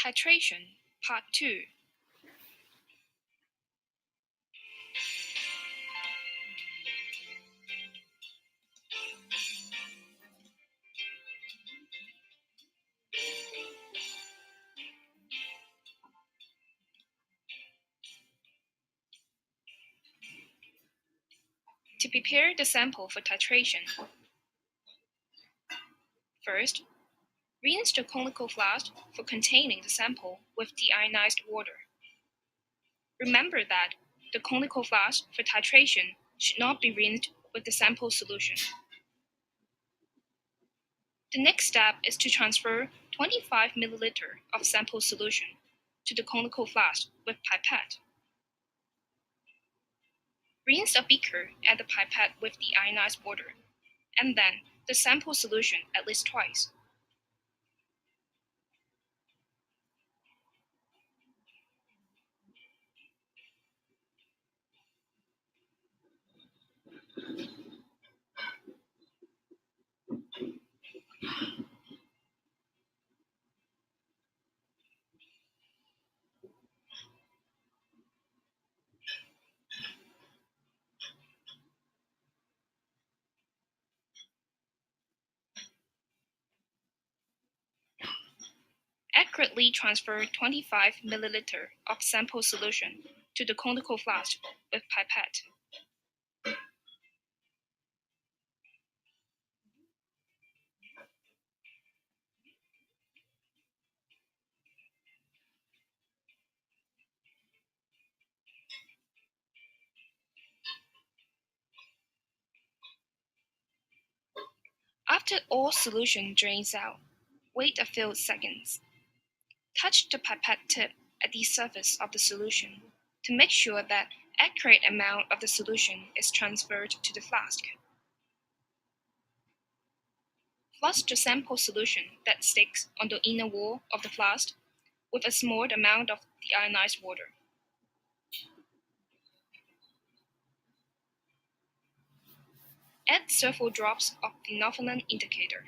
Titration, Part 2. To prepare the sample for titration, first, rinse the conical flask for containing the sample with deionized water. Remember that the conical flask for titration should not be rinsed with the sample solution. The next step is to transfer 25 ml of sample solution to the conical flask with pipette. Rinse a beaker and the pipette with deionized water, and then the sample solution at least twice. Accurately transfer 25 ml of sample solution to the conical flask with pipette. After all solution drains out, wait a few seconds. Touch the pipette tip at the surface of the solution to make sure that accurate amount of the solution is transferred to the flask. Flush the sample solution that sticks on the inner wall of the flask with a small amount of deionized water. Add several drops of phenolphthalein indicator.